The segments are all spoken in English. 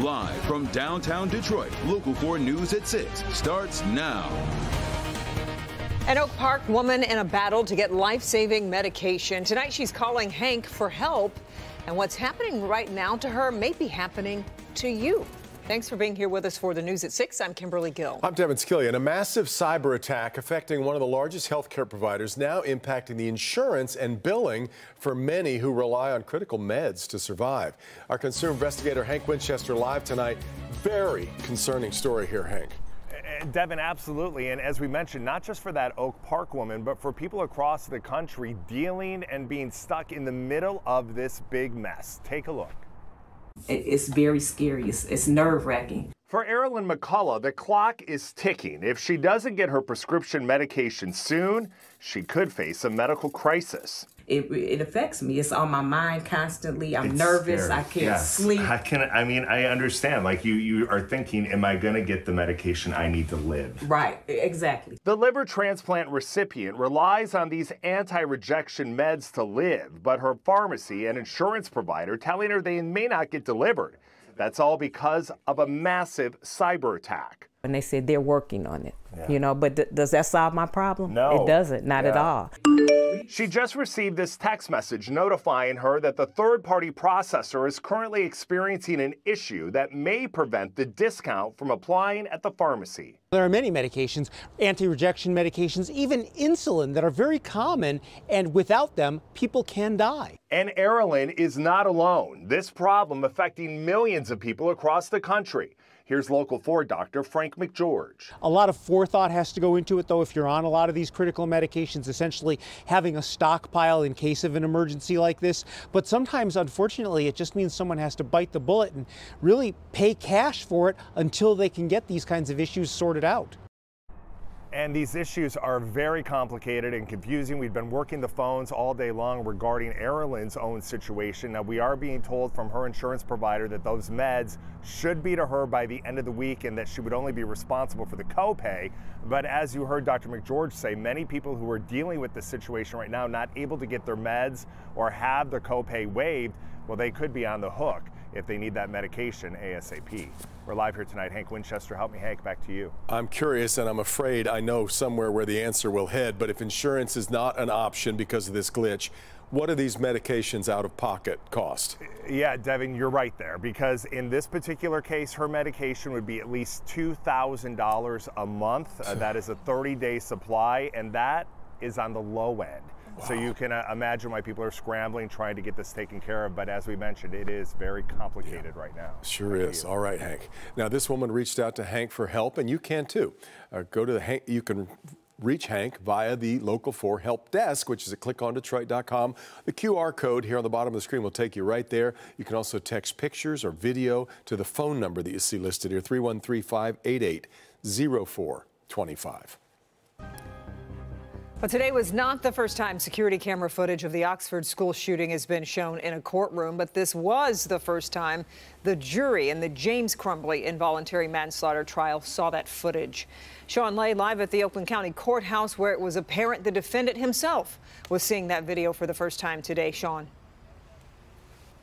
Live from downtown Detroit, Local 4 News at 6 starts now. An Oak Park woman in a battle to get life-saving medication. Tonight she's calling Hank for help. And what's happening right now to her may be happening to you. Thanks for being here with us for the News at 6. I'm Kimberly Gill. I'm Devin Skillian. A massive cyber attack affecting one of the largest healthcare providers, now impacting the insurance and billing for many who rely on critical meds to survive. Our consumer investigator Hank Winchester live tonight. Very concerning story here, Hank. Devin, absolutely. And as we mentioned, not just for that Oak Park woman, but for people across the country dealing and being stuck in the middle of this big mess. Take a look. It's very scary. It's nerve-wracking. For Erilyn McCullough, the clock is ticking. If she doesn't get her prescription medication soon, she could face a medical crisis. It affects me. It's on my mind constantly. I'm nervous. Scary. I can't sleep. I understand. Like you are thinking, am I going to get the medication I need to live? Right, exactly. The liver transplant recipient relies on these anti-rejection meds to live, but her pharmacy and insurance provider telling her they may not get delivered. That's all because of a massive cyber attack. And they said they're working on it, you know, but does that solve my problem? No. It doesn't, not at all. She just received this text message notifying her that the third-party processor is currently experiencing an issue that may prevent the discount from applying at the pharmacy. There are many medications, anti-rejection medications, even insulin, that are very common, and without them, people can die. And Erilyn is not alone. This problem affecting millions of people across the country. Here's Local 4 Dr. Frank McGeorge. A lot of forethought has to go into it, though, if you're on a lot of these critical medications, essentially having a stockpile in case of an emergency like this. But sometimes, unfortunately, it just means someone has to bite the bullet and really pay cash for it until they can get these kinds of issues sorted out. And these issues are very complicated and confusing. We've been working the phones all day long regarding Erilyn's own situation. Now, we are being told from her insurance provider that those meds should be to her by the end of the week and that she would only be responsible for the copay. But as you heard Dr. McGeorge say, many people who are dealing with this situation right now, not able to get their meds or have their copay waived, well, they could be on the hook if they need that medication ASAP. We're live here tonight. Hank Winchester, help me, Hank, back to you. I'm curious, and I'm afraid I know somewhere where the answer will head, but if insurance is not an option because of this glitch, what do these medications out of pocket cost? Yeah, Devin, you're right there, because in this particular case, her medication would be at least $2,000 a month. That is a 30-day supply, and that is on the low end. Wow. So you can imagine why people are scrambling, trying to get this taken care of. But as we mentioned, it is very complicated right now. Sure is. All right, Hank. Now, this woman reached out to Hank for help, and you can too. Go to the Hank. You can reach Hank via the Local 4 help desk, which is at clickondetroit.com. The QR code here on the bottom of the screen will take you right there. You can also text pictures or video to the phone number that you see listed here, 313-588-0425. But today was not the first time security camera footage of the Oxford school shooting has been shown in a courtroom, but this was the first time the jury in the James Crumbley involuntary manslaughter trial saw that footage. Sean Lay live at the Oakland County Courthouse, where it was apparent the defendant himself was seeing that video for the first time today. Sean.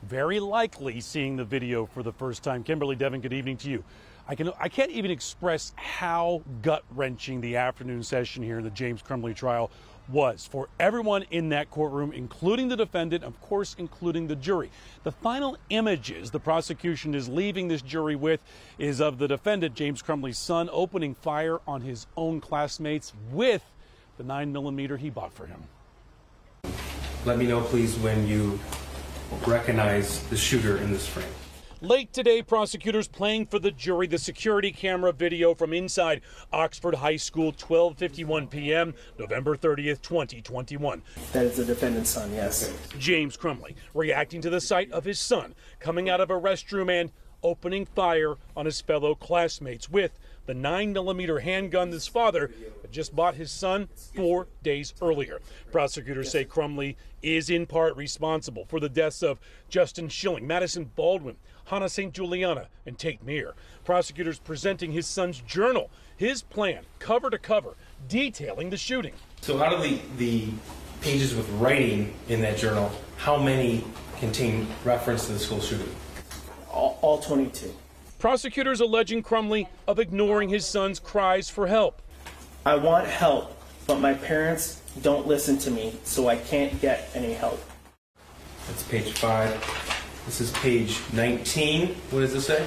Very likely seeing the video for the first time. Kimberly, Devin, good evening to you. I can't even express how gut-wrenching the afternoon session here in the James Crumbley trial was for everyone in that courtroom, including the defendant, of course, including the jury. The final images the prosecution is leaving this jury with is of the defendant, James Crumbley's son, opening fire on his own classmates with the 9mm he bought for him. Let me know, please, when you recognize the shooter in this frame. Late today, prosecutors playing for the jury the security camera video from inside Oxford High School, 12:51 p.m., November 30th, 2021. That is the defendant's son, yes. James Crumbley reacting to the sight of his son coming out of a restroom and opening fire on his fellow classmates with the 9mm handgun his father had just bought his son 4 days earlier. Prosecutors say Crumbley is in part responsible for the deaths of Justin Schilling, Madison Baldwin, Hannah St. Juliana, and Tate Meir. Prosecutors presenting his son's journal, his plan, cover to cover, detailing the shooting. So out of the pages with writing in that journal, how many contain reference to the school shooting? All 22. Prosecutors alleging Crumbley of ignoring his son's cries for help. I want help, but my parents don't listen to me, so I can't get any help. That's page 5. This is page 19. What does this say?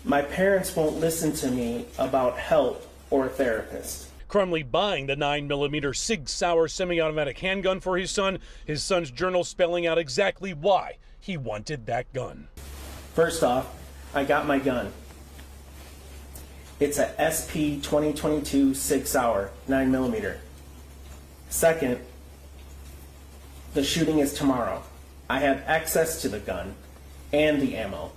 My parents won't listen to me about help or a therapist. Crumbley buying the 9mm Sig Sauer semi-automatic handgun for his son's journal spelling out exactly why he wanted that gun. First off, I got my gun. It's a SP 2022 Sig Sauer 9mm. Second, the shooting is tomorrow. I have access to the gun and the ammo.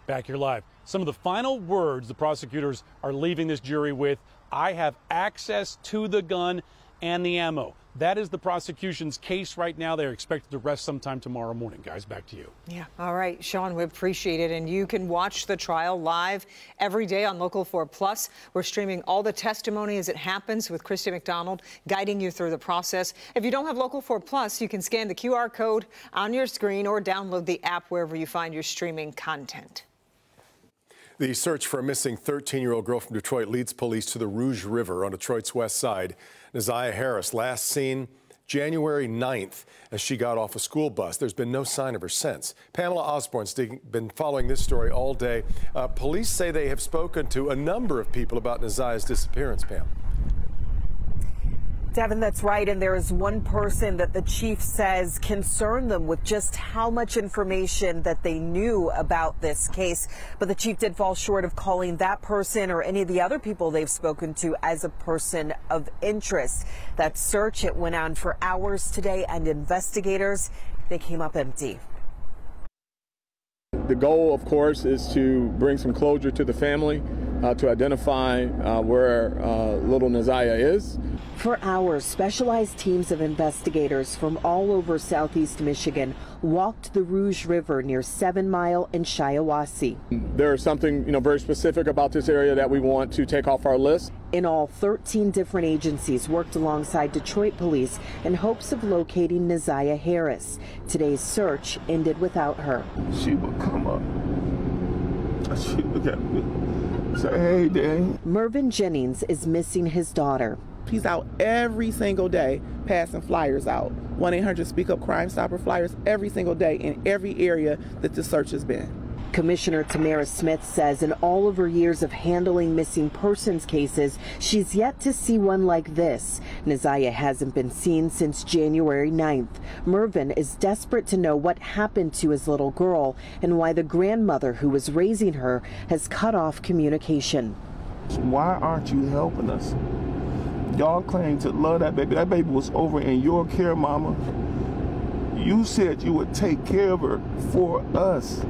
Back here live. Some of the final words the prosecutors are leaving this jury with: I have access to the gun and the ammo. That is the prosecution's case right now. They're expected to rest sometime tomorrow morning. Guys, back to you. Yeah. All right, Sean, we appreciate it. And you can watch the trial live every day on Local 4 Plus. We're streaming all the testimony as it happens with Christy McDonald guiding you through the process. If you don't have Local 4 Plus, you can scan the QR code on your screen or download the app wherever you find your streaming content. The search for a missing 13-year-old girl from Detroit leads police to the Rouge River on Detroit's west side. Neziah Harris last seen January 9th as she got off a school bus. There's been no sign of her since. Pamela Osborne's been following this story all day. Police say they have spoken to a number of people about Neziah's disappearance, Pam. Devin, that's right. And there is one person that the chief says concerned them with just how much information that they knew about this case. But the chief did fall short of calling that person or any of the other people they've spoken to as a person of interest. That search, it went on for hours today, and investigators, they came up empty. The goal, of course, is to bring some closure to the family, to identify where little Neziah is. For hours, specialized teams of investigators from all over southeast Michigan walked the Rouge River near 7 Mile and Shiawassee. There is something, very specific about this area that we want to take off our list. In all, 13 different agencies worked alongside Detroit police in hopes of locating Neziah Harris. Today's search ended without her. She would come up. She would look at me, say, "Hey, Dad." Mervyn Jennings is missing his daughter. He's out every single day passing flyers out. 1-800-SPEAK-UP Crime Stopper flyers every single day in every area that the search has been. Commissioner Tamara Smith says in all of her years of handling missing persons cases, she's yet to see one like this. Neziah hasn't been seen since January 9th. Mervyn is desperate to know what happened to his little girl and why the grandmother who was raising her has cut off communication. Why aren't you helping us? Y'all claim to love that baby. That baby was over in your care, Mama. You said you would take care of her for us.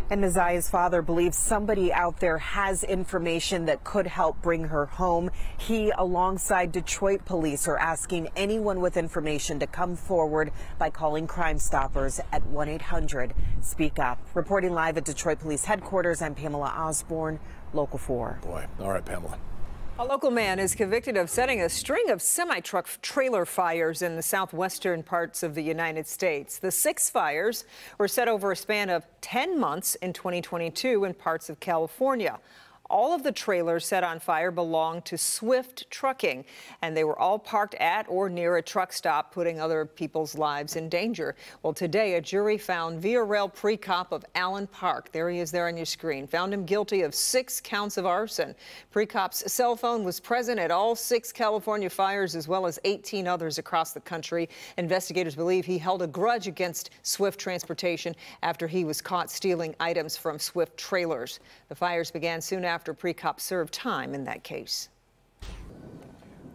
And Neziah's father believes somebody out there has information that could help bring her home. He, alongside Detroit police, are asking anyone with information to come forward by calling Crime Stoppers at 1-800-SPEAK-UP. Reporting live at Detroit Police Headquarters, I'm Pamela Osborne, Local 4. Boy, all right, Pamela. A local man is convicted of setting a string of semi-truck trailer fires in the southwestern parts of the United States. The 6 fires were set over a span of 10 months in 2022 in parts of California. All of the trailers set on fire belonged to Swift Trucking, and they were all parked at or near a truck stop, putting other people's lives in danger. Well, today, a jury found VRL pre-cop of Allen Park, there he is there on your screen, found him guilty of 6 counts of arson. Pre-cop's cell phone was present at all 6 California fires, as well as 18 others across the country. Investigators believe he held a grudge against Swift Transportation after he was caught stealing items from Swift trailers. The fires began soon after pre-cop served time in that case.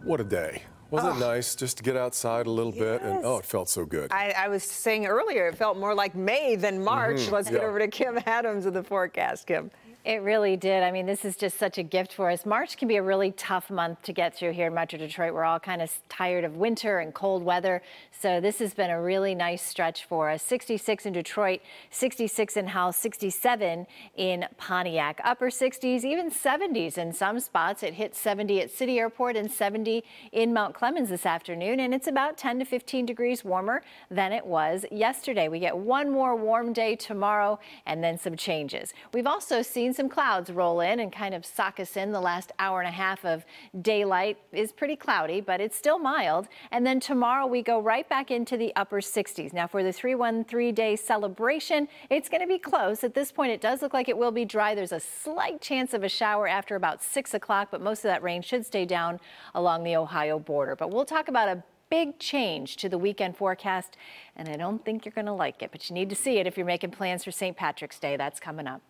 What a day. Wasn't it nice just to get outside a little bit? And it felt so good. I was saying earlier, it felt more like May than March. Let's get over to Kim Adams with the forecast. Kim. It really did. I mean, this is just such a gift for us. March can be a really tough month to get through here in Metro Detroit. We're all kind of tired of winter and cold weather. So this has been a really nice stretch for us. 66 in Detroit, 66 in Howell, 67 in Pontiac. Upper 60s, even 70s in some spots. It hit 70 at City Airport and 70 in Mount Clemens this afternoon. And it's about 10 to 15 degrees warmer than it was yesterday. We get one more warm day tomorrow and then some changes. We've also seen some clouds roll in and kind of sock us in. The last hour and a half of daylight is pretty cloudy, but it's still mild. And then tomorrow we go right back into the upper 60s. Now for the 313-day celebration, it's going to be close. At this point, it does look like it will be dry. There's a slight chance of a shower after about 6 o'clock, but most of that rain should stay down along the Ohio border. But we'll talk about a big change to the weekend forecast, and I don't think you're going to like it, but you need to see it if you're making plans for St. Patrick's Day. That's coming up.